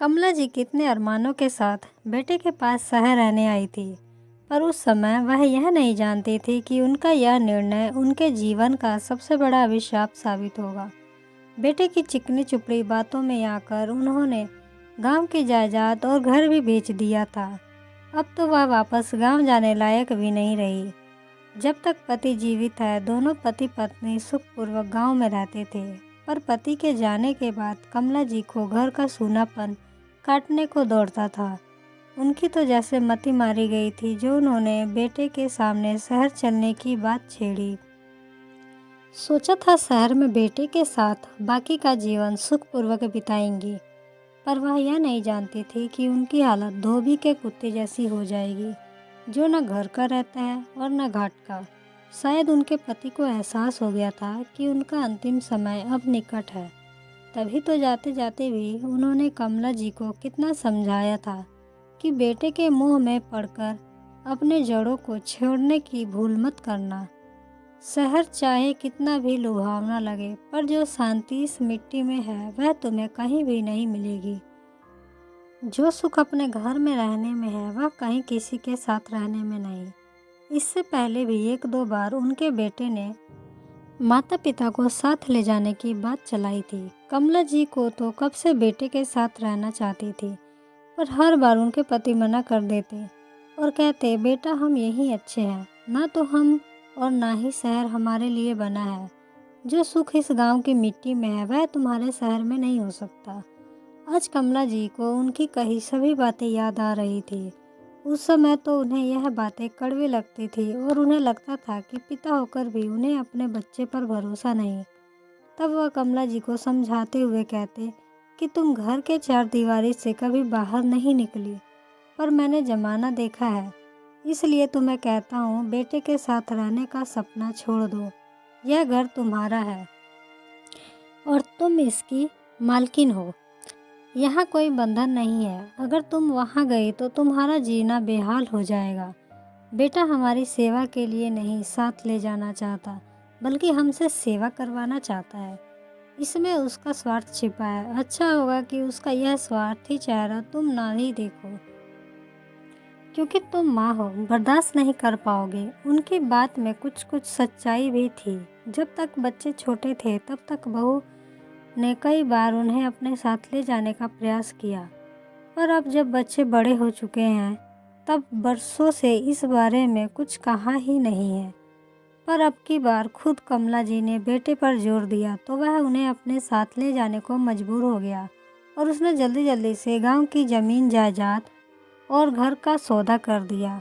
कमला जी कितने अरमानों के साथ बेटे के पास शहर रहने आई थी, पर उस समय वह यह नहीं जानती थी कि उनका यह निर्णय उनके जीवन का सबसे बड़ा अभिशाप साबित होगा। बेटे की चिकनी चुपड़ी बातों में आकर उन्होंने गांव की जायदाद और घर भी बेच दिया था। अब तो वह वापस गांव जाने लायक भी नहीं रही। जब तक पति जीवित है, दोनों पति पत्नी सुखपूर्वक गांव में रहते थे, पर पति के जाने के बाद कमला जी को घर का सूनापन काटने को दौड़ता था। उनकी तो जैसे मति मारी गई थी जो उन्होंने बेटे के सामने शहर चलने की बात छेड़ी। सोचा था शहर में बेटे के साथ बाकी का जीवन सुखपूर्वक बिताएंगी, पर वह यह नहीं जानती थी कि उनकी हालत धोबी के कुत्ते जैसी हो जाएगी, जो न घर का रहता है और न घाट का। शायद उनके पति को एहसास हो गया था कि उनका अंतिम समय अब निकट है। तभी तो जाते जाते भी उन्होंने कमला जी को कितना समझाया था कि बेटे के मुंह में पड़कर अपने जड़ों को छोड़ने की भूल मत करना। शहर चाहे कितना भी लुभावना लगे, पर जो शांति इस मिट्टी में है वह तुम्हें कहीं भी नहीं मिलेगी। जो सुख अपने घर में रहने में है वह कहीं किसी के साथ रहने में नहीं। इससे पहले भी एक दो बार उनके बेटे ने माता पिता को साथ ले जाने की बात चलाई थी। कमला जी को तो कब से बेटे के साथ रहना चाहती थी, पर हर बार उनके पति मना कर देते और कहते, बेटा हम यहीं अच्छे हैं, ना तो हम और ना ही शहर हमारे लिए बना है। जो सुख इस गांव की मिट्टी में है वह तुम्हारे शहर में नहीं हो सकता। आज कमला जी को उनकी कही सभी बातें याद आ रही थी। उस समय तो उन्हें यह बातें कड़वी लगती थी और उन्हें लगता था कि पिता होकर भी उन्हें अपने बच्चे पर भरोसा नहीं। तब वह कमला जी को समझाते हुए कहते कि तुम घर के चार दीवारी से कभी बाहर नहीं निकली, पर मैंने जमाना देखा है, इसलिए तुम्हें कहता हूँ बेटे के साथ रहने का सपना छोड़ दो। यह घर तुम्हारा है और तुम इसकी मालकिन हो। यहाँ कोई बंधन नहीं है। अगर तुम वहाँ गई तो तुम्हारा जीना बेहाल हो जाएगा। बेटा हमारी सेवा के लिए नहीं साथ ले जाना चाहता, बल्कि हमसे सेवा करवाना चाहता है। इसमें उसका स्वार्थ छिपा है। अच्छा होगा कि उसका यह स्वार्थी चेहरा तुम ना ही देखो, क्योंकि तुम माँ हो, बर्दाश्त नहीं कर पाओगे। उनकी बात में कुछ कुछ सच्चाई भी थी। जब तक बच्चे छोटे थे तब तक बहू ने कई बार उन्हें अपने साथ ले जाने का प्रयास किया, पर अब जब बच्चे बड़े हो चुके हैं तब बरसों से इस बारे में कुछ कहा ही नहीं है। पर अब की बार खुद कमला जी ने बेटे पर जोर दिया तो वह उन्हें अपने साथ ले जाने को मजबूर हो गया और उसने जल्दी जल्दी से गांव की ज़मीन जायदाद और घर का सौदा कर दिया।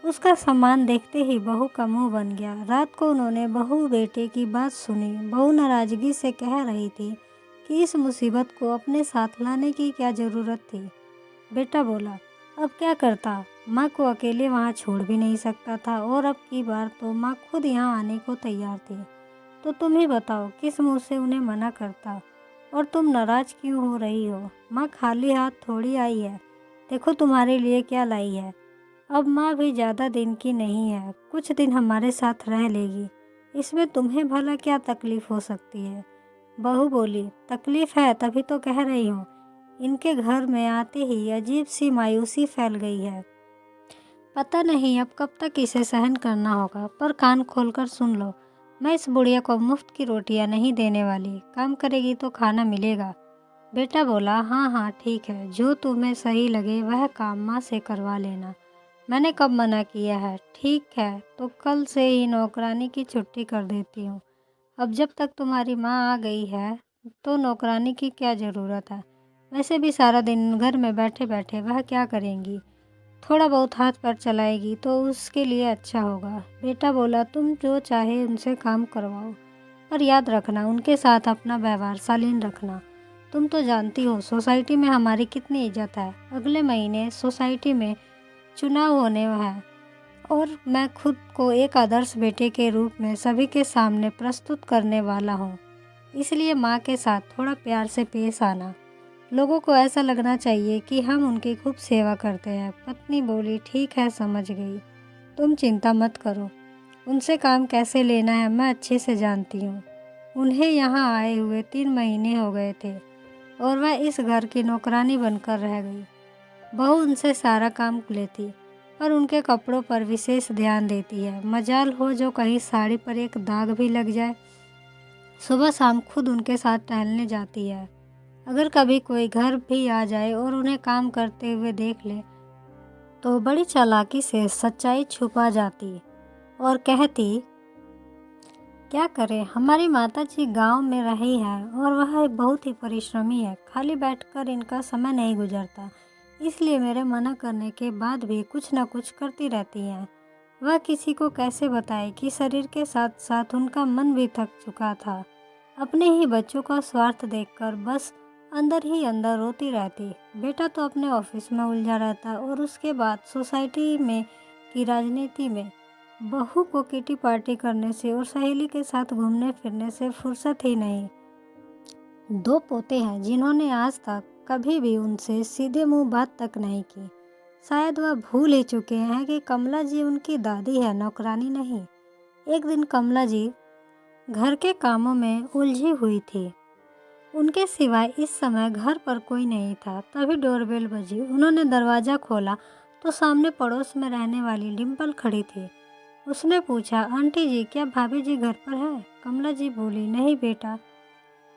उसका सामान देखते ही बहू का मुंह बन गया। रात को उन्होंने बहू बेटे की बात सुनी। बहू नाराज़गी से कह रही थी कि इस मुसीबत को अपने साथ लाने की क्या ज़रूरत थी। बेटा बोला, अब क्या करता, माँ को अकेले वहाँ छोड़ भी नहीं सकता था और अब की बार तो माँ खुद यहाँ आने को तैयार थी। तो तुम ही बताओ किस मुँह से उन्हें मना करता, और तुम नाराज़ क्यों हो रही हो? माँ खाली हाथ थोड़ी आई है, देखो तुम्हारे लिए क्या लाई है। अब माँ भी ज़्यादा दिन की नहीं है, कुछ दिन हमारे साथ रह लेगी, इसमें तुम्हें भला क्या तकलीफ़ हो सकती है? बहू बोली, तकलीफ़ है तभी तो कह रही हूँ। इनके घर में आते ही अजीब सी मायूसी फैल गई है। पता नहीं अब कब तक इसे सहन करना होगा, पर कान खोलकर सुन लो, मैं इस बुढ़िया को मुफ्त की रोटियां नहीं देने वाली। काम करेगी तो खाना मिलेगा। बेटा बोला, हाँ हाँ ठीक है, जो तुम्हें सही लगे वह काम माँ से करवा लेना। मैंने कब मना किया है? ठीक है, तो कल से ही नौकरानी की छुट्टी कर देती हूँ। अब जब तक तुम्हारी माँ आ गई है तो नौकरानी की क्या ज़रूरत है? वैसे भी सारा दिन घर में बैठे बैठे वह क्या करेंगी? थोड़ा बहुत हाथ पैर चलाएगी तो उसके लिए अच्छा होगा। बेटा बोला, तुम जो चाहे उनसे काम करवाओ, पर याद रखना उनके साथ अपना व्यवहार शालीन रखना। तुम तो जानती हो सोसाइटी में हमारी कितनी इज्जत है। अगले महीने सोसाइटी में चुनाव होने हैं और मैं खुद को एक आदर्श बेटे के रूप में सभी के सामने प्रस्तुत करने वाला हूँ। इसलिए माँ के साथ थोड़ा प्यार से पेश आना। लोगों को ऐसा लगना चाहिए कि हम उनकी खूब सेवा करते हैं। पत्नी बोली, ठीक है समझ गई, तुम चिंता मत करो, उनसे काम कैसे लेना है मैं अच्छे से जानती हूँ। उन्हें यहाँ आए हुए 3 महीने हो गए थे और वह इस घर की नौकरानी बनकर रह गई। बहू उनसे सारा काम लेती पर उनके कपड़ों पर विशेष ध्यान देती है। मजाल हो जो कहीं साड़ी पर एक दाग भी लग जाए। सुबह शाम खुद उनके साथ टहलने जाती है। अगर कभी कोई घर भी आ जाए और उन्हें काम करते हुए देख ले तो बड़ी चालाकी से सच्चाई छुपा जाती और कहती, क्या करें, हमारी माताजी गांव में रही है और वह बहुत ही परिश्रमी है। खाली बैठकर इनका समय नहीं गुजरता, इसलिए मेरे मना करने के बाद भी कुछ न कुछ करती रहती हैं। वह किसी को कैसे बताए कि शरीर के साथ साथ उनका मन भी थक चुका था। अपने ही बच्चों का स्वार्थ देखकर बस अंदर ही अंदर रोती रहती। बेटा तो अपने ऑफिस में उलझा रहता और उसके बाद सोसाइटी में की राजनीति में। बहू को किटी पार्टी करने से और सहेली के साथ घूमने फिरने से फुर्सत ही नहीं। 2 पोते हैं जिन्होंने आज तक कभी भी उनसे सीधे मुंह बात तक नहीं की। शायद वह भूल ही चुके हैं कि कमला जी उनकी दादी है, नौकरानी नहीं। एक दिन कमला जी घर के कामों में उलझी हुई थी। उनके सिवाय इस समय घर पर कोई नहीं था। तभी डोरबेल बजी। उन्होंने दरवाज़ा खोला तो सामने पड़ोस में रहने वाली डिम्पल खड़ी थी। उसने पूछा, आंटी जी क्या भाभी जी घर पर है? कमला जी बोली, नहीं बेटा,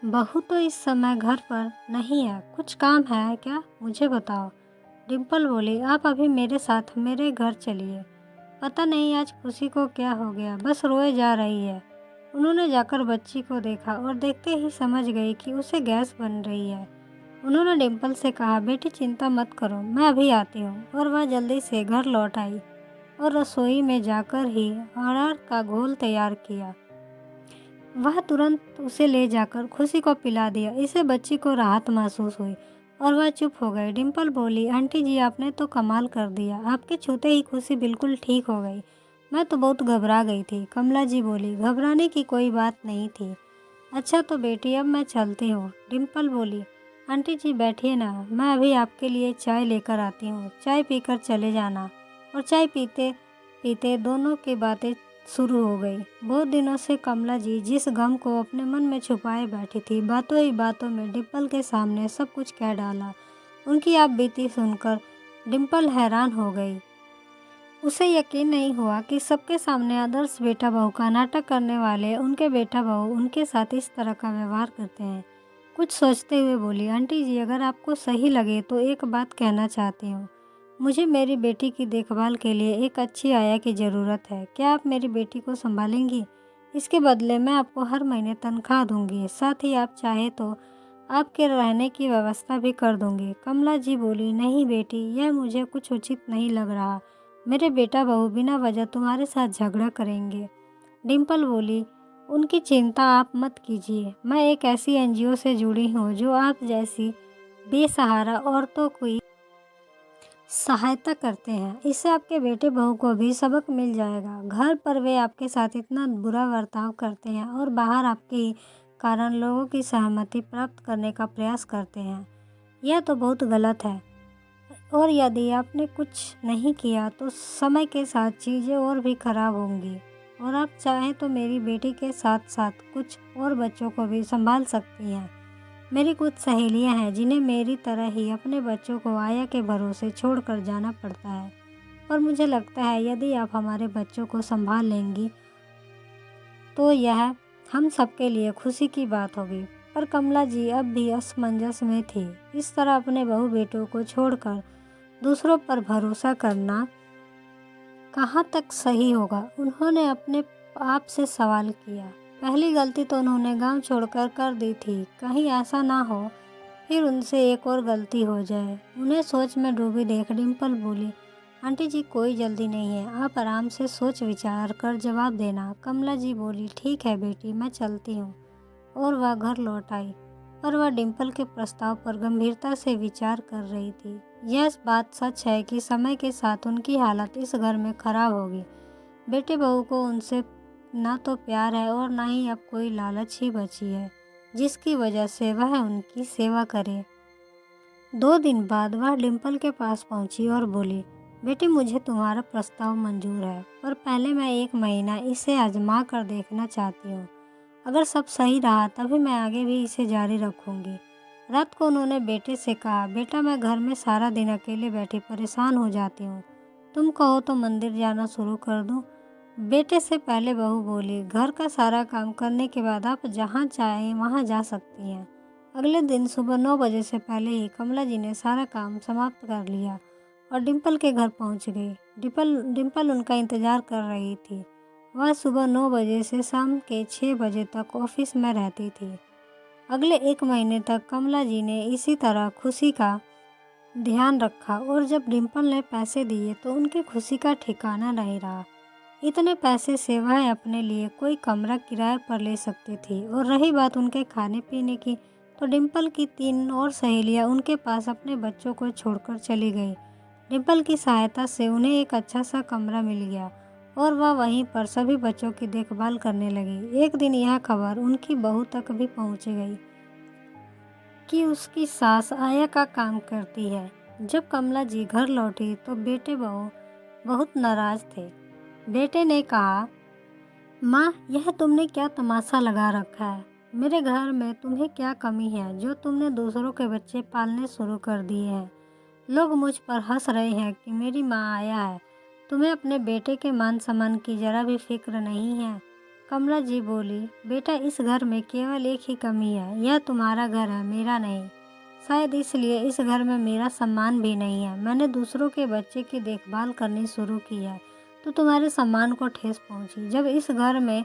बहू तो इस समय घर पर नहीं है। कुछ काम है क्या? मुझे बताओ। डिम्पल बोली, आप अभी मेरे साथ मेरे घर चलिए। पता नहीं आज खुशी को क्या हो गया, बस रोए जा रही है। उन्होंने जाकर बच्ची को देखा और देखते ही समझ गई कि उसे गैस बन रही है। उन्होंने डिम्पल से कहा, बेटी चिंता मत करो, मैं अभी आती हूँ। और वह जल्दी से घर लौट आई और रसोई में जाकर ही अरहर का घोल तैयार किया। वह तुरंत उसे ले जाकर खुशी को पिला दिया। इससे बच्ची को राहत महसूस हुई और वह चुप हो गई। डिम्पल बोली, आंटी जी आपने तो कमाल कर दिया, आपके छूते ही खुशी बिल्कुल ठीक हो गई। मैं तो बहुत घबरा गई थी। कमला जी बोली, घबराने की कोई बात नहीं थी। अच्छा तो बेटी अब मैं चलती हूँ। डिम्पल बोली, आंटी जी बैठिए ना, मैं अभी आपके लिए चाय लेकर आती हूँ। चाय पीकर चले जाना। और चाय पीते पीते दोनों की बातें शुरू हो गई। बहुत दिनों से कमला जी जिस गम को अपने मन में छुपाए बैठी थी, बातों ही बातों में डिम्पल के सामने सब कुछ कह डाला। उनकी आप बीती सुनकर डिम्पल हैरान हो गई। उसे यकीन नहीं हुआ कि सबके सामने आदर्श बेटा बहू का नाटक करने वाले उनके बेटा बहू उनके साथ इस तरह का व्यवहार करते हैं। कुछ सोचते हुए बोली, आंटी जी अगर आपको सही लगे तो एक बात कहना चाहती हूँ। मुझे मेरी बेटी की देखभाल के लिए एक अच्छी आया की ज़रूरत है। क्या आप मेरी बेटी को संभालेंगी? इसके बदले मैं आपको हर महीने तनख्वाह दूंगी, साथ ही आप चाहे तो आपके रहने की व्यवस्था भी कर दूंगी। कमला जी बोली, नहीं बेटी, यह मुझे कुछ उचित नहीं लग रहा। मेरे बेटा बहू बिना वजह तुम्हारे साथ झगड़ा करेंगे। डिम्पल बोली, उनकी चिंता आप मत कीजिए। मैं एक ऐसी एनजीओ से जुड़ी हूँ जो आप जैसी बेसहारा औरतों की सहायता करते हैं। इससे आपके बेटे बहू को भी सबक मिल जाएगा। घर पर वे आपके साथ इतना बुरा बर्ताव करते हैं और बाहर आपके ही कारण लोगों की सहमति प्राप्त करने का प्रयास करते हैं। यह तो बहुत गलत है और यदि आपने कुछ नहीं किया तो समय के साथ चीज़ें और भी खराब होंगी और आप चाहें तो मेरी बेटी के साथ साथ कुछ और बच्चों को भी संभाल सकती हैं। मेरी कुछ सहेलियां हैं जिन्हें मेरी तरह ही अपने बच्चों को आया के भरोसे छोड़कर जाना पड़ता है, और मुझे लगता है यदि आप हमारे बच्चों को संभाल लेंगी तो यह हम सबके लिए खुशी की बात होगी। पर कमला जी अब भी असमंजस में थी। इस तरह अपने बहू बेटों को छोड़कर दूसरों पर भरोसा करना कहाँ तक सही होगा? उन्होंने अपने आप से सवाल किया। पहली गलती तो उन्होंने गांव छोड़कर कर दी थी, कहीं ऐसा ना हो फिर उनसे एक और गलती हो जाए। उन्हें सोच में डूबी देख डिम्पल बोली, आंटी जी कोई जल्दी नहीं है, आप आराम से सोच विचार कर जवाब देना। कमला जी बोली, ठीक है बेटी, मैं चलती हूँ। और वह घर लौट आई, पर वह डिम्पल के प्रस्ताव पर गंभीरता से विचार कर रही थी। यह बात सच है कि समय के साथ उनकी हालत इस घर में खराब होगी। बेटे बहू को उनसे ना तो प्यार है और ना ही अब कोई लालच ही बची है जिसकी वजह से वह उनकी सेवा करे। 2 दिन बाद वह डिम्पल के पास पहुंची और बोली, बेटी मुझे तुम्हारा प्रस्ताव मंजूर है, पर पहले मैं 1 महीना इसे आजमा कर देखना चाहती हूँ। अगर सब सही रहा तभी मैं आगे भी इसे जारी रखूँगी। रात को उन्होंने बेटे से कहा, बेटा मैं घर में सारा दिन अकेले बैठी परेशान हो जाती हूँ, तुम कहो तो मंदिर जाना शुरू कर दूँ। बेटे से पहले बहू बोली, घर का सारा काम करने के बाद आप जहाँ चाहें वहाँ जा सकती हैं। अगले दिन सुबह 9 बजे से पहले ही कमला जी ने सारा काम समाप्त कर लिया और डिम्पल के घर पहुँच गई। डिम्पल उनका इंतज़ार कर रही थी। वह सुबह 9 बजे से शाम के 6 बजे तक ऑफिस में रहती थी। अगले 1 महीने तक कमला जी ने इसी तरह खुशी का ध्यान रखा और जब डिम्पल ने पैसे दिए तो उनकी खुशी का ठिकाना नहीं रहा। इतने पैसे से वह अपने लिए कोई कमरा किराए पर ले सकती थी। और रही बात उनके खाने पीने की, तो डिम्पल की 3 और सहेलियां उनके पास अपने बच्चों को छोड़कर चली गई। डिम्पल की सहायता से उन्हें एक अच्छा सा कमरा मिल गया और वह वहीं पर सभी बच्चों की देखभाल करने लगी। एक दिन यह खबर उनकी बहू तक भी पहुंच गई कि उसकी सास आया का काम करती है। जब कमला जी घर लौटी तो बेटे बहू बहुत नाराज थे। बेटे ने कहा, माँ यह तुमने क्या तमाशा लगा रखा है? मेरे घर में तुम्हें क्या कमी है जो तुमने दूसरों के बच्चे पालने शुरू कर दिए हैं? लोग मुझ पर हंस रहे हैं कि मेरी माँ आया है। तुम्हें अपने बेटे के मान सम्मान की जरा भी फिक्र नहीं है। कमला जी बोली, बेटा इस घर में केवल एक ही कमी है, यह तुम्हारा घर है, मेरा नहीं। शायद इसलिए इस घर में मेरा सम्मान भी नहीं है। मैंने दूसरों के बच्चे की देखभाल करनी शुरू की है तो तुम्हारे सम्मान को ठेस पहुंची। जब इस घर में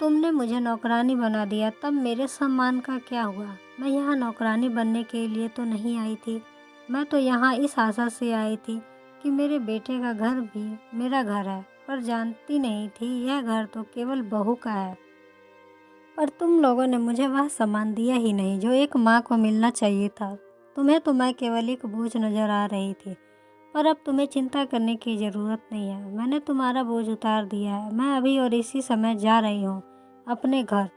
तुमने मुझे नौकरानी बना दिया तब मेरे सम्मान का क्या हुआ? मैं यहाँ नौकरानी बनने के लिए तो नहीं आई थी। मैं तो यहाँ इस आशा से आई थी कि मेरे बेटे का घर भी मेरा घर है, पर जानती नहीं थी यह घर तो केवल बहू का है। पर तुम लोगों ने मुझे वह सम्मान दिया ही नहीं जो एक माँ को मिलना चाहिए था। तुम्हें तो मैं केवल एक बोझ नजर आ रही थी, पर अब तुम्हें चिंता करने की ज़रूरत नहीं है। मैंने तुम्हारा बोझ उतार दिया है। मैं अभी और इसी समय जा रही हूँ अपने घर।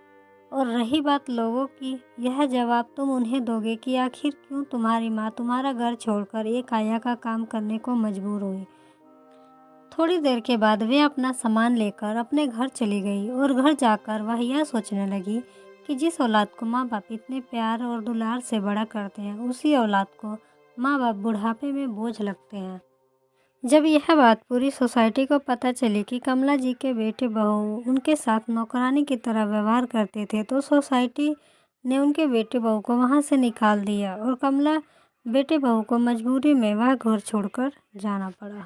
और रही बात लोगों की, यह जवाब तुम उन्हें दोगे कि आखिर क्यों तुम्हारी माँ तुम्हारा घर छोड़कर एक आया का काम करने को मजबूर हुई। थोड़ी देर के बाद वे अपना सामान लेकर अपने घर चली गई और घर जाकर वह यह सोचने लगी कि जिस औलाद को माँ बाप इतने प्यार और दुलार से बड़ा करते हैं, उसी औलाद को माँ बाप बुढ़ापे में बोझ लगते हैं। जब यह बात पूरी सोसाइटी को पता चली कि कमला जी के बेटे बहू उनके साथ नौकरानी की तरह व्यवहार करते थे, तो सोसाइटी ने उनके बेटे बहू को वहाँ से निकाल दिया और कमला बेटे बहू को मजबूरी में वह घर छोड़कर जाना पड़ा।